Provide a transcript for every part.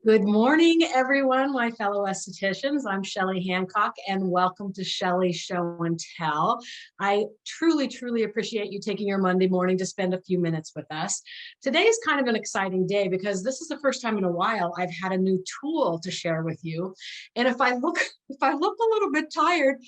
Good morning, everyone, my fellow estheticians. I'm Shelley Hancock, and welcome to Shelley Show and Tell. I truly appreciate you taking your Monday morning to spend a few minutes with us. Today is kind of an exciting day because this is the first time in a while I've had a new tool to share with you. And if I look a little bit tired,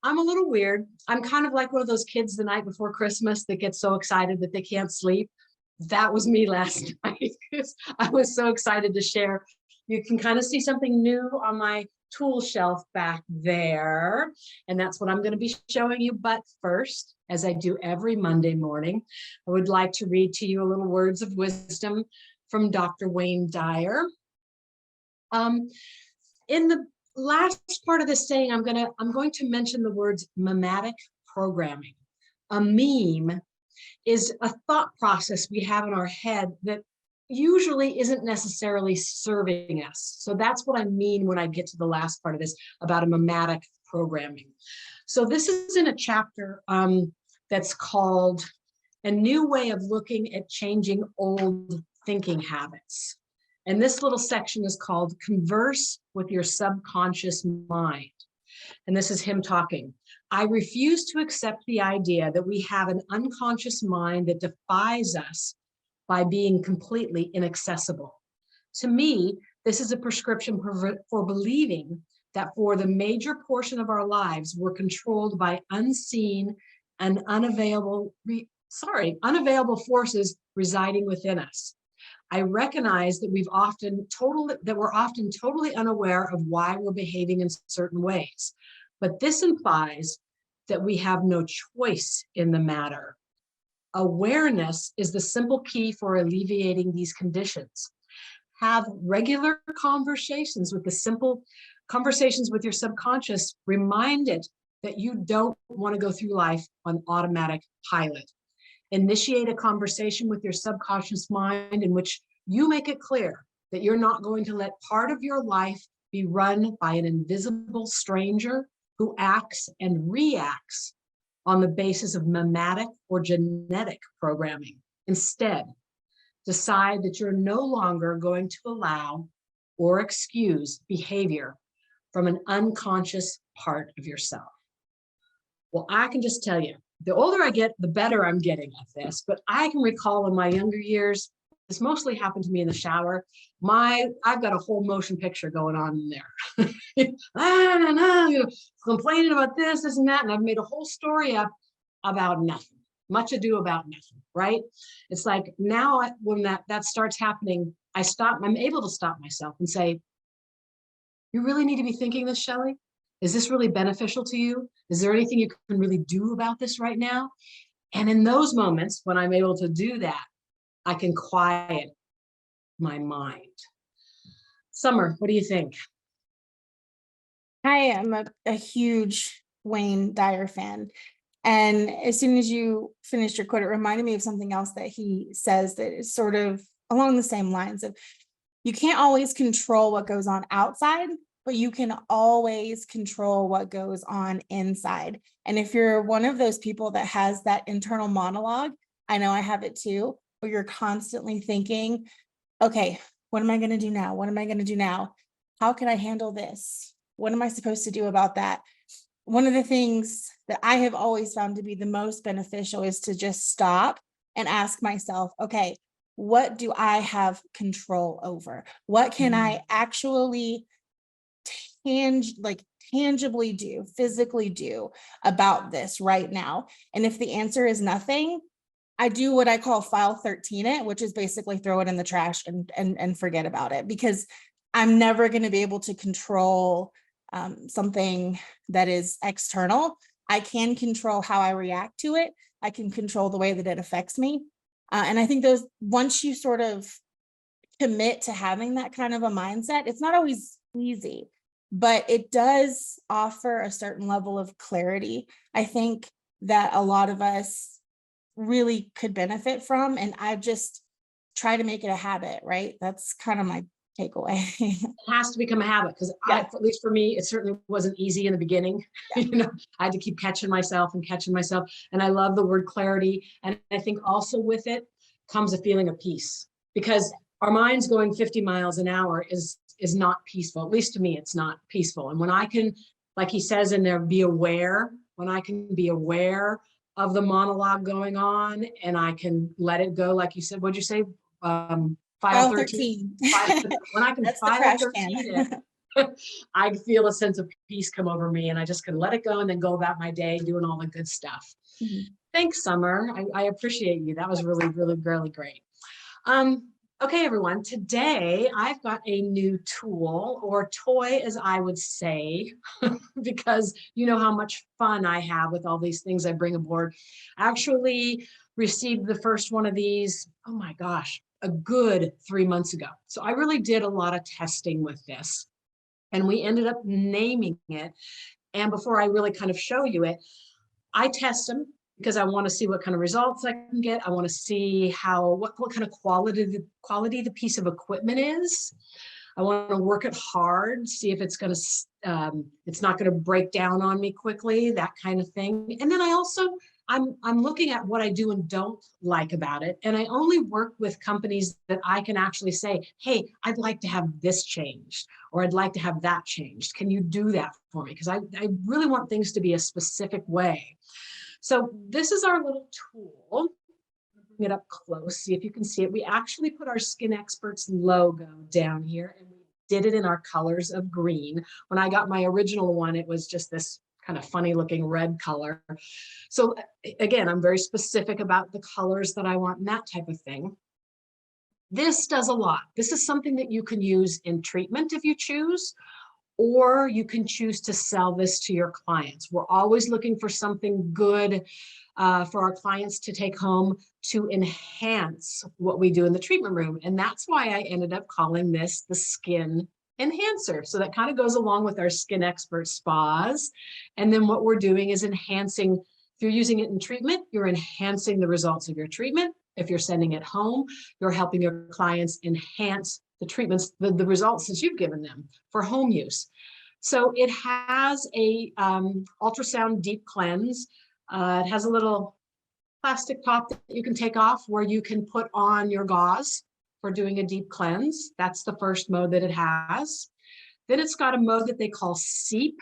I'm a little weird. I'm kind of like one of those kids the night before Christmas that gets so excited that they can't sleep. That was me last night because I was so excited to share. You can kind of see something new on my tool shelf back there, and that's what I'm going to be showing you. But first, as I do every Monday morning, I would like to read to you a little words of wisdom from Dr. Wayne Dyer. In the last part of this saying, I'm going to mention the words mimetic programming. A meme is a thought process we have in our head that usually isn't necessarily serving us. So that's what I mean when I get to the last part of this about a mimetic programming. So this is in a chapter that's called A New Way of Looking at Changing Old Thinking Habits. And this little section is called Converse with Your Subconscious Mind. And this is him talking. I refuse to accept the idea that we have an unconscious mind that defies us by being completely inaccessible. To me, this is a prescription for believing that for the major portion of our lives, we're controlled by unseen and unavailable forces residing within us. I recognize that we're often totally unaware of why we're behaving in certain ways, but this implies that we have no choice in the matter. Awareness is the simple key for alleviating these conditions. Have regular conversations with your subconscious. Remind it that you don't want to go through life on automatic pilot. Initiate a conversation with your subconscious mind in which you make it clear that you're not going to let part of your life be run by an invisible stranger who acts and reacts on the basis of mimetic or genetic programming. Instead, decide that you're no longer going to allow or excuse behavior from an unconscious part of yourself. Well, I can just tell you, the older I get, the better I'm getting at this, but I can recall in my younger years, this mostly happened to me in the shower. I've got a whole motion picture going on in there. Complaining about this and that, and I've made a whole story up about nothing. Much ado about nothing, right? It's like now when that starts happening, I'm able to stop myself and say, you really need to be thinking this, Shelley? Is this really beneficial to you? Is there anything you can really do about this right now? And in those moments, when I'm able to do that, I can quiet my mind. Summer, what do you think? I am a huge Wayne Dyer fan. And as soon as you finished your quote, it reminded me of something else that he says that is sort of along the same lines of, you can't always control what goes on outside, but you can always control what goes on inside. And if you're one of those people that has that internal monologue, I know I have it too, where you're constantly thinking, okay, what am I going to do now? What am I going to do now? How can I handle this? What am I supposed to do about that? One of the things that I have always found to be the most beneficial is to just stop and ask myself, okay, what do I have control over? What can I actually tangibly do, physically do about this right now? And if the answer is nothing, I do what I call file 13 it, which is basically throw it in the trash and forget about it, because I'm never going to be able to control something that is external. I can control how I react to it. I can control the way that it affects me. And I think once you sort of commit to having that kind of a mindset, it's not always easy, but it does offer a certain level of clarity, I think, that a lot of us really could benefit from. And I just try to make it a habit, right? That's kind of my takeaway. It has to become a habit because Yeah. at least for me, it certainly wasn't easy in the beginning. Yeah. I had to keep catching myself. And I love the word clarity. And I think also with it comes a feeling of peace, because our minds going 50 miles an hour is is not peaceful. At least to me, it's not peaceful. And when I can, like he says in there, be aware, when I can be aware of the monologue going on and I can let it go, like you said, what'd you say? File 13. When I can That's the file trash 13 can. it, I feel a sense of peace come over me and I just can let it go and then go about my day doing all the good stuff. Mhm. Thanks, Summer. I appreciate you. That was really, really, really great. Okay, everyone, today I've got a new tool or toy, as I would say, because you know how much fun I have with all these things I bring aboard. I actually received the first one of these, oh my gosh, a good 3 months ago. So I really did a lot of testing with this and we ended up naming it. And before I really kind of show you it, I test them because I want to see what kind of results I can get. I want to see what kind of quality the piece of equipment is. I want to work it hard, see if it's going to, it's not going to break down on me quickly, that kind of thing. And then I'm looking at what I do and don't like about it. And I only work with companies that I can actually say, hey, I'd like to have this changed, or I'd like to have that changed. Can you do that for me? Because I really want things to be a specific way. So this is our little tool. Bring it up close, see if you can see it. We actually put our Skin Experts logo down here and we did it in our colors of green. When I got my original one, it was just this kind of funny looking red color. So again, I'm very specific about the colors that I want and that type of thing. This does a lot. This is something that you can use in treatment if you choose, or you can choose to sell this to your clients. We're always looking for something good for our clients to take home to enhance what we do in the treatment room. And that's why I ended up calling this the Skin Enhancer. So that kind of goes along with our Skin Expert spas. And then what we're doing is enhancing, if you're using it in treatment, you're enhancing the results of your treatment. If you're sending it home, you're helping your clients enhance the treatments, the results that you've given them for home use. So it has a ultrasound deep cleanse. It has a little plastic top that you can take off where you can put on your gauze for doing a deep cleanse. That's the first mode that it has. Then it's got a mode that they call seep.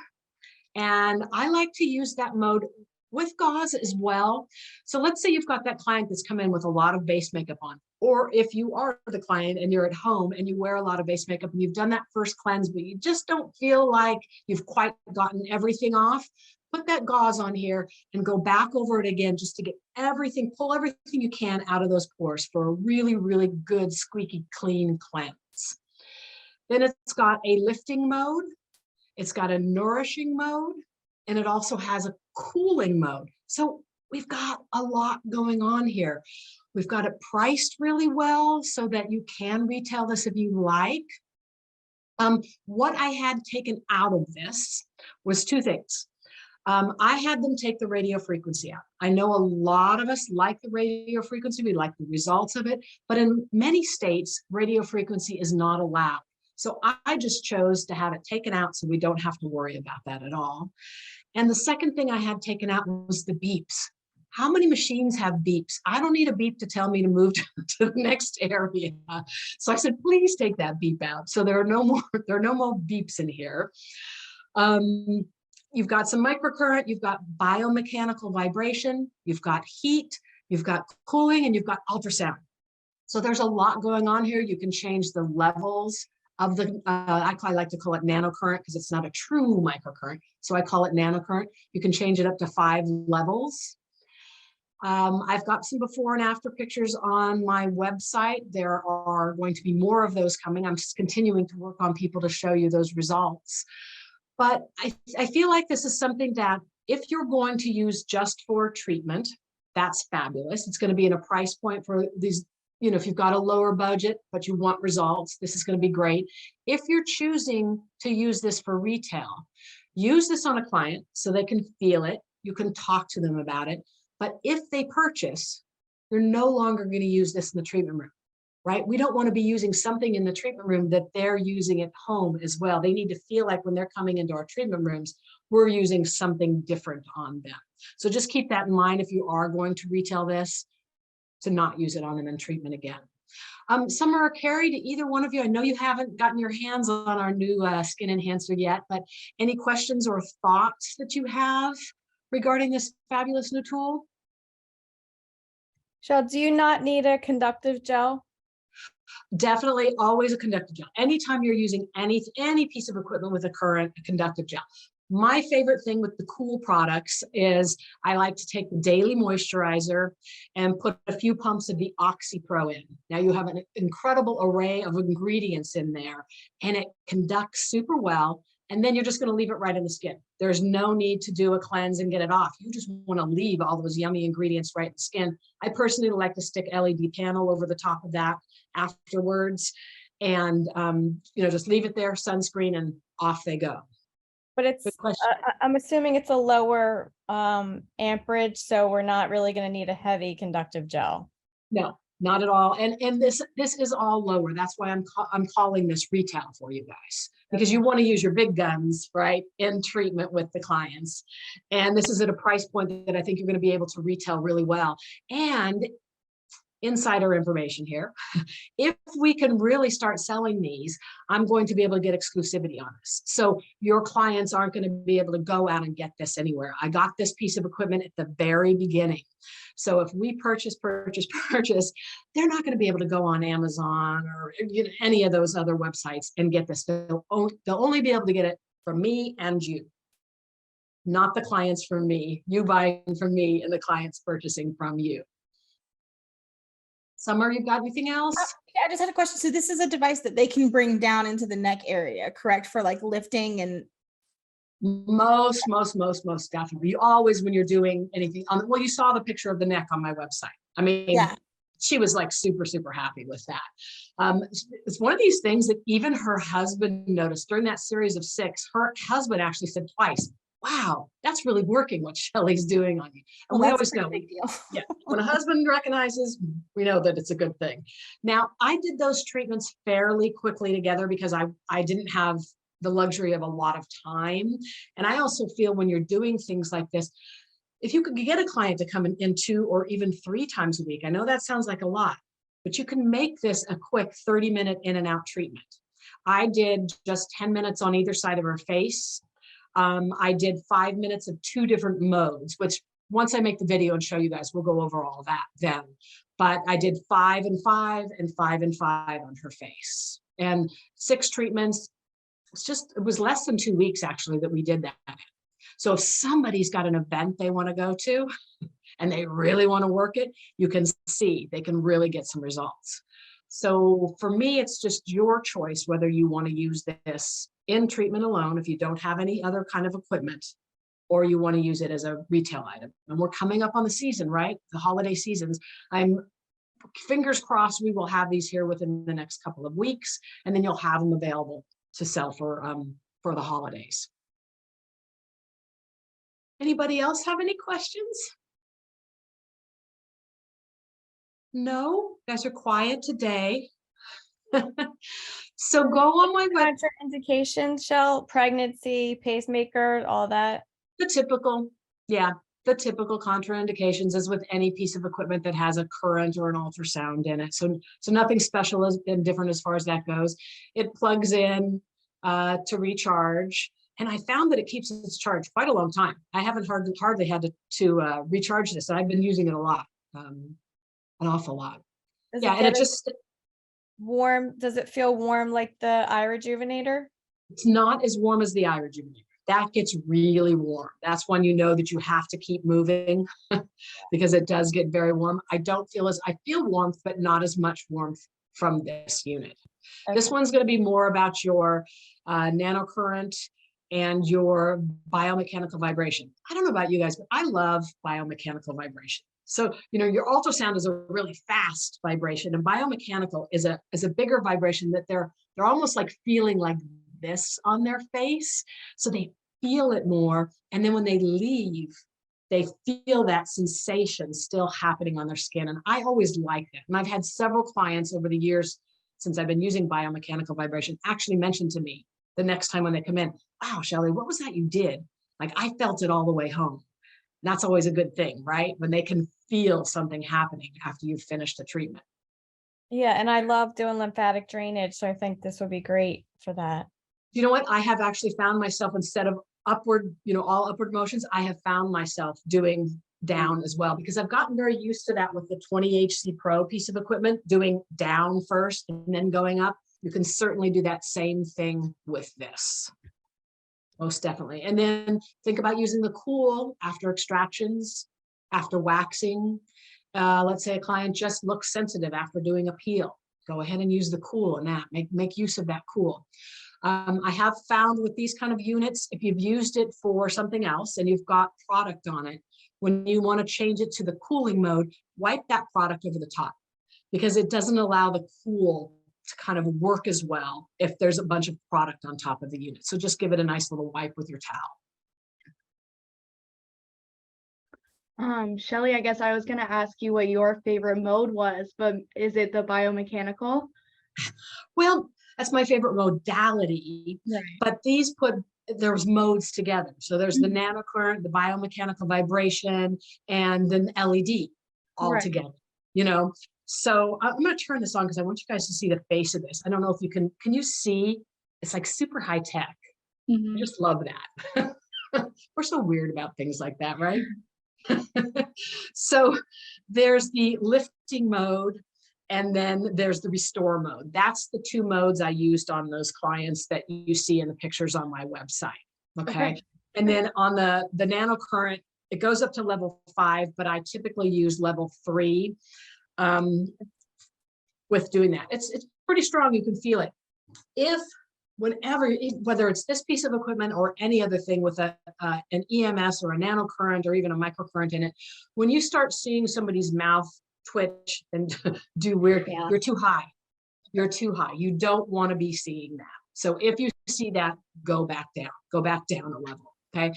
And I like to use that mode with gauze as well. So let's say you've got that client that's come in with a lot of base makeup on, or if you are the client and you're at home and you wear a lot of base makeup and you've done that first cleanse, but you just don't feel like you've quite gotten everything off, put that gauze on here and go back over it again just to get everything, pull everything you can out of those pores for a really, really good, squeaky clean cleanse. Then it's got a lifting mode. It's got a nourishing mode, and it also has a cooling mode. So we've got a lot going on here. We've got it priced really well so that you can retail this if you like. What I had taken out of this was two things. I had them take the radio frequency out. I know a lot of us like the radio frequency. We like the results of it, but in many states, radio frequency is not allowed. So I just chose to have it taken out so we don't have to worry about that at all. And the second thing I had taken out was the beeps. How many machines have beeps? I don't need a beep to tell me to move to the next area. So I said, please take that beep out. So there are no more beeps in here. You've got some microcurrent, you've got biomechanical vibration, you've got heat, you've got cooling, and you've got ultrasound. So there's a lot going on here. You can change the levels of the, I like to call it nanocurrent because it's not a true microcurrent. So I call it nanocurrent. You can change it up to 5 levels. I've got some before and after pictures on my website. There are going to be more of those coming. I'm just continuing to work on people to show you those results. But I feel like this is something that if you're going to use just for treatment, that's fabulous. It's going to be in a price point for these, you know, if you've got a lower budget, but you want results, this is going to be great. If you're choosing to use this for retail, use this on a client so they can feel it. You can talk to them about it. But if they purchase, you're no longer going to use this in the treatment room, right? We don't want to be using something in the treatment room that they're using at home as well. They need to feel like when they're coming into our treatment rooms, we're using something different on them. So just keep that in mind if you are going to retail this, to not use it on them in treatment again. Summer or Carrie, to either one of you, I know you haven't gotten your hands on our new skin enhancer yet, but any questions or thoughts that you have regarding this fabulous new tool? Shell, do you not need a conductive gel? Definitely always a conductive gel. Anytime you're using any piece of equipment with a current, a conductive gel. My favorite thing with the Cool products is I like to take the daily moisturizer and put a few pumps of the OxyPro in. Now you have an incredible array of ingredients in there, and it conducts super well. And then you're just going to leave it right in the skin. There's no need to do a cleanse and get it off. You just want to leave all those yummy ingredients right in the skin. I personally like to stick LED panel over the top of that afterwards, and just leave it there, sunscreen, and off they go. But it's, Good question. I'm assuming it's a lower amperage, so we're not really going to need a heavy conductive gel. No, not at all. And this is all lower. That's why I'm calling this retail for you guys, because you want to use your big guns, right, in treatment with the clients. And this is at a price point that I think you're going to be able to retail really well. And insider information here, if we can really start selling these, I'm going to be able to get exclusivity on this. So your clients aren't going to be able to go out and get this anywhere. I got this piece of equipment at the very beginning. So if we purchase, they're not going to be able to go on Amazon or any of those other websites and get this. They'll only be able to get it from me and you, not the clients from me, you buying from me and the clients purchasing from you. Summer, you got anything else? Yeah, I just had a question. So this is a device that they can bring down into the neck area, correct? For like lifting and most definitely. You always, when you're doing anything well, you saw the picture of the neck on my website. I mean, yeah. She was like super happy with that. It's one of these things that even her husband noticed during that series of 6. Her husband actually said twice, wow, that's really working what Shelley's doing on you. And we always know, yeah, when a husband recognizes, we know that it's a good thing. Now, I did those treatments fairly quickly together because I didn't have the luxury of a lot of time. And I also feel when you're doing things like this, if you could get a client to come in 2 or even 3 times a week, I know that sounds like a lot, but you can make this a quick 30-minute in and out treatment. I did just 10 minutes on either side of her face. I did 5 minutes of 2 different modes, which once I make the video and show you guys, we'll go over all of that then. But I did 5 and 5 and 5 and 5 on her face, and 6 treatments. It was less than 2 weeks actually that we did that. So if somebody's got an event they want to go to and they really want to work it, you can see they can really get some results. So for me, it's just your choice whether you want to use this in treatment alone if you don't have any other kind of equipment, or you want to use it as a retail item. And we're coming up on the season, right? The holiday seasons. I'm fingers crossed we will have these here within the next couple of weeks, and then you'll have them available to sell for the holidays. Anybody else have any questions? No, you guys are quiet today. So go on my website. Contraindications, Shell, pregnancy, pacemaker, all that. The typical, yeah, the typical contraindications as with any piece of equipment that has a current or an ultrasound in it. So nothing special and different as far as that goes. It plugs in to recharge. And I found that it keeps its charge quite a long time. I haven't hardly had to recharge this. I've been using it a lot, an awful lot. Yeah, and it just warm. Does it feel warm like the eye rejuvenator? It's not as warm as the eye rejuvenator. That gets really warm. That's when you know that you have to keep moving because it does get very warm. I feel warmth, but not as much warmth from this unit. Okay. This one's going to be more about your nanocurrent and your biomechanical vibration. I don't know about you guys, but I love biomechanical vibration. So, your ultrasound is a really fast vibration, and biomechanical is a bigger vibration that they're almost like feeling like this on their face. So they feel it more. And then when they leave, they feel that sensation still happening on their skin. And I always like that. And I've had several clients over the years since I've been using biomechanical vibration actually mention to me the next time when they come in, wow, Shelley, what was that you did? Like, I felt it all the way home. And that's always a good thing, right? When they can feel something happening after you've finished the treatment. Yeah, and I love doing lymphatic drainage, so I think this would be great for that. You know what? I have actually found myself, instead of upward, all upward motions, I have found myself doing down as well, because I've gotten very used to that with the 20HC Pro piece of equipment, doing down first and then going up. You can certainly do that same thing with this. Most definitely. And then think about using the cool after extractions, after waxing. Let's say a client just looks sensitive after doing a peel. Go ahead and use the cool in that. Make use of that cool. I have found with these kind of units, if you've used it for something else and you've got product on it, when you want to change it to the cooling mode, wipe that product over the top, because it doesn't allow the cool to kind of work as well if there's a bunch of product on top of the unit. So just give it a nice little wipe with your towel. Shelley, I guess I was gonna ask you what your favorite mode was, but is it the biomechanical? Well, that's my favorite modality, Right. but there's modes together. So there's the nanocurrent, the biomechanical vibration, and then LED all Right. together, So I'm going to turn this on because I want you guys to see the face of this. I don't know if you can you see? It's like super high tech. I just love that. We're so weird about things like that, right? So there's the lifting mode, and then there's the restore mode. That's the two modes I used on those clients that you see in the pictures on my website. Okay. And then on the nanocurrent, it goes up to level 5, but I typically use level 3 with doing that. It's pretty strong. You can feel it. Whether it's this piece of equipment or any other thing with an EMS or a nanocurrent or even a microcurrent in it, when you start seeing somebody's mouth twitch and do weird, you're too high. You're too high. You don't want to be seeing that. So if you see that, go back down a level. Okay.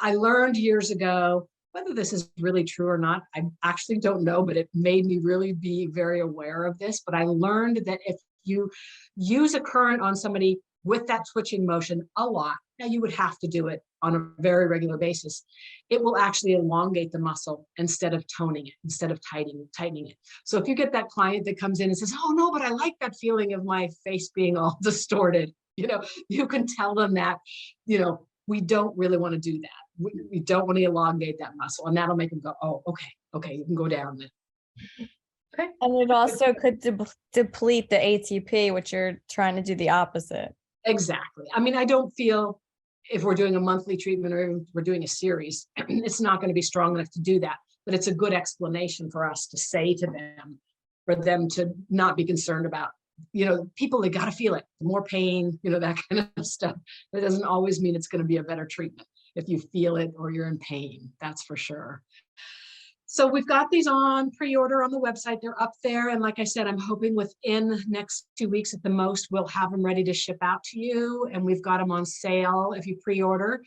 I learned years ago, whether this is really true or not, I actually don't know, but it made me really be very aware of this. But I learned that if you use a current on somebody with that twitching motion a lot, now you would have to do it on a very regular basis, it will actually elongate the muscle instead of toning it, instead of tightening it. So if you get that client that comes in and says, oh no, but I like that feeling of my face being all distorted, you can tell them that, we don't really want to do that. We don't want to elongate that muscle, and that'll make them go, oh, okay, you can go down then. Okay. And it also could deplete the ATP, which you're trying to do the opposite. Exactly. I mean, I don't feel if we're doing a monthly treatment or we're doing a series, it's not going to be strong enough to do that, but it's a good explanation for us to say to them, for them to not be concerned about, people, they got to feel it, more pain, that kind of stuff. That doesn't always mean it's going to be a better treatment if you feel it or you're in pain, that's for sure. So we've got these on pre-order on the website. They're up there. And like I said, I'm hoping within next 2 weeks at the most, we'll have them ready to ship out to you. And we've got them on sale if you pre-order.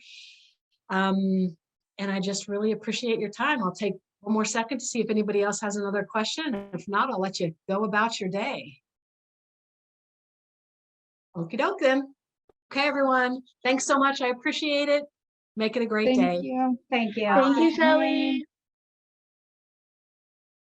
And I just really appreciate your time. I'll take one more second to see if anybody else has another question. If not, I'll let you go about your day. Okie doke then. Okay, everyone. Thanks so much. I appreciate it. Make it a great day. Thank you. Thank you, Shelley.